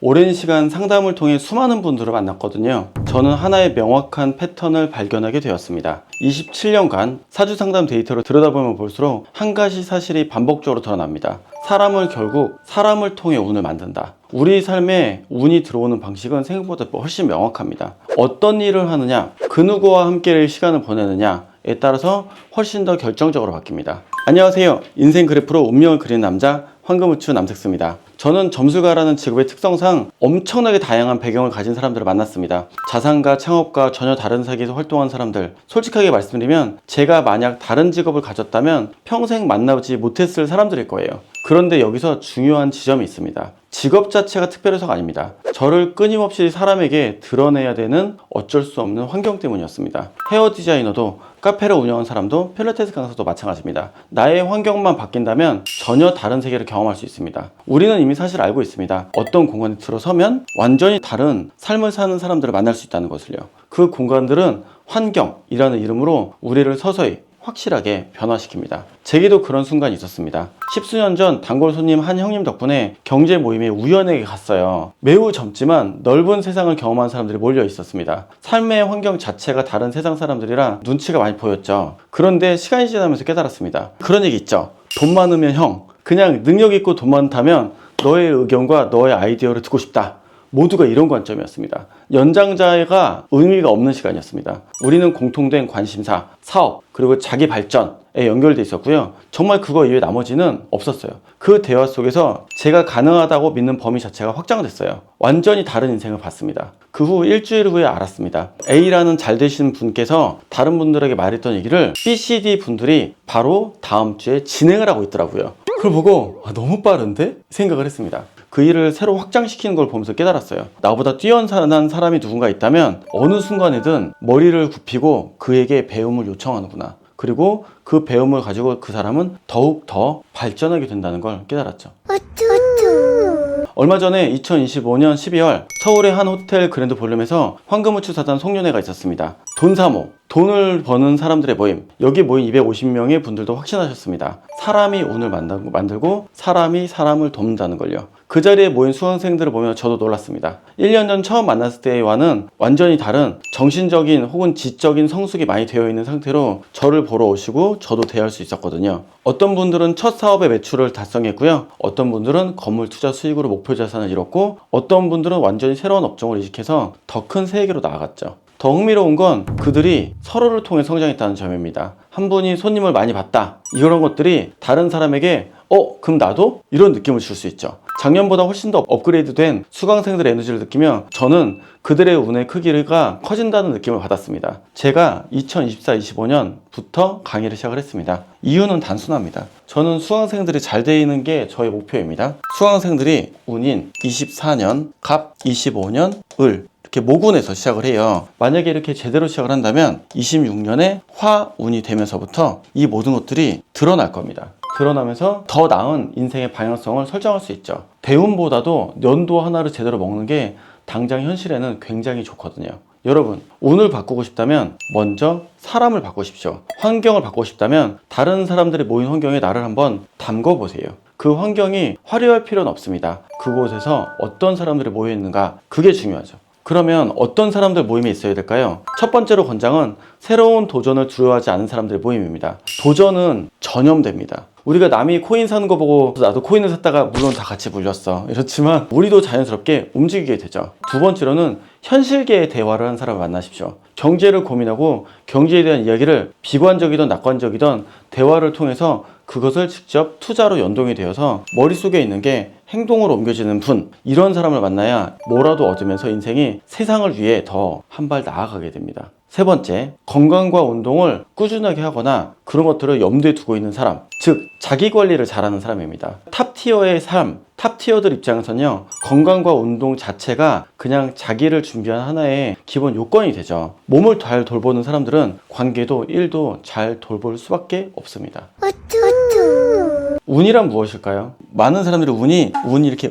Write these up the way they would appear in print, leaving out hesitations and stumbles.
오랜 시간 상담을 통해 수많은 분들을 만났거든요. 저는 하나의 명확한 패턴을 발견하게 되었습니다. 27년간 사주 상담 데이터를 들여다보면 볼수록 한 가지 사실이 반복적으로 드러납니다. 사람을 결국 사람을 통해 운을 만든다. 우리 삶에 운이 들어오는 방식은 생각보다 훨씬 명확합니다. 어떤 일을 하느냐, 그 누구와 함께 시간을 보내느냐에 따라서 훨씬 더 결정적으로 바뀝니다. 안녕하세요. 인생 그래프로 운명을 그리는 남자 황금우추 남색수입니다. 저는 점술가라는 직업의 특성상 엄청나게 다양한 배경을 가진 사람들을 만났습니다. 자산가, 창업가, 전혀 다른 세계에서 활동한 사람들. 솔직하게 말씀드리면 제가 만약 다른 직업을 가졌다면 평생 만나지 못했을 사람들일 거예요. 그런데 여기서 중요한 지점이 있습니다. 직업 자체가 특별해서가 아닙니다. 저를 끊임없이 사람에게 드러내야 되는 어쩔 수 없는 환경 때문이었습니다. 헤어 디자이너도, 카페를 운영하는 사람도, 필라테스 강사도 마찬가지입니다. 나의 환경만 바뀐다면 전혀 다른 세계를 경험할 수 있습니다. 우리는 이미 사실 알고 있습니다. 어떤 공간에 들어서면 완전히 다른 삶을 사는 사람들을 만날 수 있다는 것을요. 그 공간들은 환경이라는 이름으로 우리를 서서히 확실하게 변화시킵니다. 제게도 그런 순간이 있었습니다. 십수년 전 단골 손님 한 형님 덕분에 경제 모임에 우연하게 갔어요. 매우 젊지만 넓은 세상을 경험한 사람들이 몰려 있었습니다. 삶의 환경 자체가 다른 세상 사람들이라 눈치가 많이 보였죠. 그런데 시간이 지나면서 깨달았습니다. 그런 얘기 있죠. 돈 많으면 형, 그냥 능력 있고 돈 많다면 너의 의견과 너의 아이디어를 듣고 싶다. 모두가 이런 관점이었습니다. 연장자가 의미가 없는 시간이었습니다. 우리는 공통된 관심사, 사업, 그리고 자기 발전에 연결돼 있었고요. 정말 그거 이외에 나머지는 없었어요. 그 대화 속에서 제가 가능하다고 믿는 범위 자체가 확장됐어요. 완전히 다른 인생을 봤습니다. 그 후 일주일 후에 알았습니다. A라는 잘 되시는 분께서 다른 분들에게 말했던 얘기를 B, C, D 분들이 바로 다음 주에 진행을 하고 있더라고요. 그걸 보고 너무 빠른데? 생각을 했습니다. 그 일을 새로 확장시키는 걸 보면서 깨달았어요. 나보다 뛰어난 사람이 누군가 있다면 어느 순간에든 머리를 굽히고 그에게 배움을 요청하는구나. 그리고 그 배움을 가지고 그 사람은 더욱 더 발전하게 된다는 걸 깨달았죠. 얼마 전에 2025년 12월 서울의 한 호텔 그랜드 볼륨에서 황금우추 사단 송년회가 있었습니다. 돈사모, 돈을 버는 사람들의 모임. 여기 모인 250명의 분들도 확신하셨습니다. 사람이 운을 만들고 사람이 사람을 돕는다는 걸요. 그 자리에 모인 수강생들을 보며 저도 놀랐습니다. 1년 전 처음 만났을 때와는 완전히 다른 정신적인 혹은 지적인 성숙이 많이 되어 있는 상태로 저를 보러 오시고 저도 대할 수 있었거든요. 어떤 분들은 첫 사업의 매출을 달성했고요. 어떤 분들은 건물 투자 수익으로 목표 자산을 이뤘고, 어떤 분들은 완전히 새로운 업종을 이직해서 더 큰 세계로 나아갔죠. 더 흥미로운 건 그들이 서로를 통해 성장했다는 점입니다. 한 분이 손님을 많이 받다, 이런 것들이 다른 사람에게 그럼 나도? 이런 느낌을 줄 수 있죠. 작년보다 훨씬 더 업그레이드된 수강생들의 에너지를 느끼며 저는 그들의 운의 크기가 커진다는 느낌을 받았습니다. 제가 2024-25년부터 강의를 시작을 했습니다. 이유는 단순합니다. 저는 수강생들이 잘 되는 게 저의 목표입니다. 수강생들이 운인 24년, 갑 25년, 을 이렇게 모군에서 시작을 해요. 만약에 이렇게 제대로 시작을 한다면 26년에 화운이 되면서부터 이 모든 것들이 드러날 겁니다. 드러나면서 더 나은 인생의 방향성을 설정할 수 있죠. 대운보다도 연도 하나를 제대로 먹는 게 당장 현실에는 굉장히 좋거든요. 여러분, 운을 바꾸고 싶다면 먼저 사람을 바꾸십시오. 환경을 바꾸고 싶다면 다른 사람들이 모인 환경에 나를 한번 담궈 보세요. 그 환경이 화려할 필요는 없습니다. 그곳에서 어떤 사람들이 모여 있는가, 그게 중요하죠. 그러면 어떤 사람들 모임에 있어야 될까요? 첫 번째로 권장은 새로운 도전을 두려워하지 않은 사람들의 모임입니다. 도전은 전염됩니다. 우리가 남이 코인 사는 거 보고 나도 코인을 샀다가 물론 다 같이 물렸어. 이렇지만 우리도 자연스럽게 움직이게 되죠. 두 번째로는 현실계의 대화를 하는 사람을 만나십시오. 경제를 고민하고 경제에 대한 이야기를 비관적이든 낙관적이든 대화를 통해서 그것을 직접 투자로 연동이 되어서 머릿속에 있는 게 행동으로 옮겨지는 분, 이런 사람을 만나야 뭐라도 얻으면서 인생이 세상을 위해 더 한 발 나아가게 됩니다. 세 번째, 건강과 운동을 꾸준하게 하거나 그런 것들을 염두에 두고 있는 사람, 즉 자기 관리를 잘하는 사람입니다. 탑티어의 삶, 탑티어들 입장에서는요, 건강과 운동 자체가 그냥 자기를 준비한 하나의 기본 요건이 되죠. 몸을 잘 돌보는 사람들은 관계도 일도 잘 돌볼 수밖에 없습니다. 운이란 무엇일까요? 많은 사람들이 운이 이렇게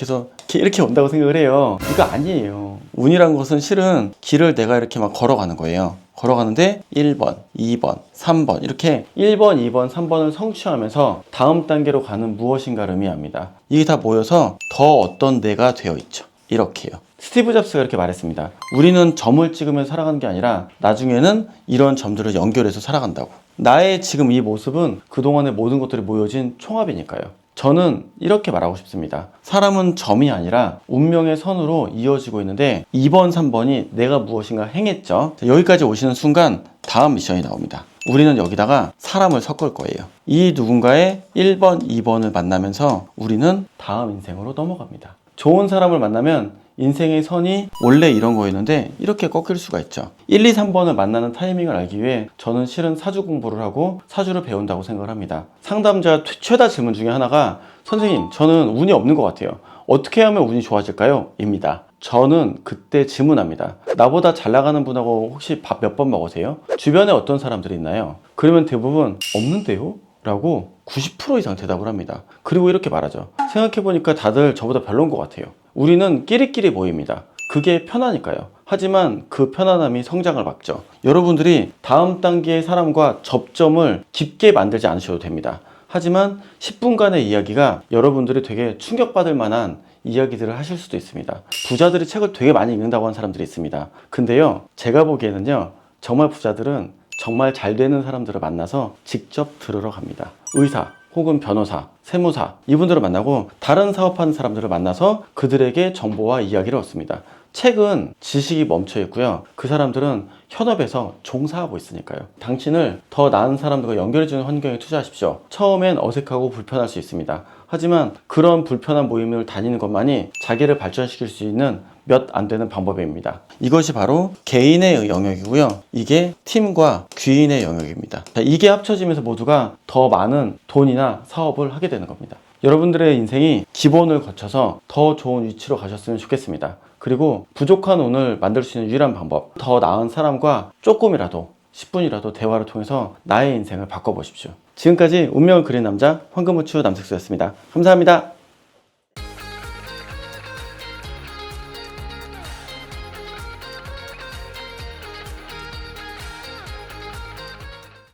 해서 이렇게 온다고 생각을 해요. 이거 아니에요. 운이란 것은 실은 길을 내가 이렇게 막 걸어가는 거예요. 걸어가는데 1번, 2번, 3번 이렇게 1번, 2번, 3번을 성취하면서 다음 단계로 가는 무엇인가를 의미합니다. 이게 다 모여서 더 어떤 내가 되어 있죠. 이렇게요. 스티브 잡스가 이렇게 말했습니다. 우리는 점을 찍으면서 살아가는 게 아니라 나중에는 이런 점들을 연결해서 살아간다고. 나의 지금 이 모습은 그동안의 모든 것들이 모여진 총합이니까요. 저는 이렇게 말하고 싶습니다. 사람은 점이 아니라 운명의 선으로 이어지고 있는데 2번, 3번이 내가 무엇인가 행했죠. 여기까지 오시는 순간 다음 미션이 나옵니다. 우리는 여기다가 사람을 섞을 거예요. 이 누군가의 1번, 2번을 만나면서 우리는 다음 인생으로 넘어갑니다. 좋은 사람을 만나면 인생의 선이 원래 이런 거였는데 이렇게 꺾일 수가 있죠. 1, 2, 3번을 만나는 타이밍을 알기 위해 저는 실은 사주 공부를 하고 사주를 배운다고 생각을 합니다. 상담자 최다 질문 중에 하나가 선생님, 저는 운이 없는 것 같아요. 어떻게 하면 운이 좋아질까요? 입니다. 저는 그때 질문합니다. 나보다 잘 나가는 분하고 혹시 밥 몇 번 먹으세요? 주변에 어떤 사람들이 있나요? 그러면 대부분 없는데요? 라고 90% 이상 대답을 합니다. 그리고 이렇게 말하죠. 생각해보니까 다들 저보다 별로인 것 같아요. 우리는 끼리끼리 모입니다. 그게 편하니까요. 하지만 그 편안함이 성장을 막죠. 여러분들이 다음 단계의 사람과 접점을 깊게 만들지 않으셔도 됩니다. 하지만 10분간의 이야기가 여러분들이 되게 충격받을 만한 이야기들을 하실 수도 있습니다. 부자들이 책을 되게 많이 읽는다고 하는 사람들이 있습니다. 근데요, 제가 보기에는요, 정말 부자들은 정말 잘 되는 사람들을 만나서 직접 들으러 갑니다. 의사 혹은 변호사, 세무사, 이분들을 만나고 다른 사업하는 사람들을 만나서 그들에게 정보와 이야기를 얻습니다. 책은 지식이 멈춰 있고요. 그 사람들은 현업에서 종사하고 있으니까요. 당신을 더 나은 사람들과 연결해주는 환경에 투자하십시오. 처음엔 어색하고 불편할 수 있습니다. 하지만 그런 불편한 모임을 다니는 것만이 자기를 발전시킬 수 있는 몇 안 되는 방법입니다. 이것이 바로 개인의 영역이고요. 이게 팀과 귀인의 영역입니다. 이게 합쳐지면서 모두가 더 많은 돈이나 사업을 하게 되는 겁니다. 여러분들의 인생이 기본을 거쳐서 더 좋은 위치로 가셨으면 좋겠습니다. 그리고 부족한 운을 만들 수 있는 유일한 방법, 더 나은 사람과 조금이라도 10분이라도 대화를 통해서 나의 인생을 바꿔보십시오. 지금까지 운명을 그린 남자 황금우추 남색수였습니다. 감사합니다.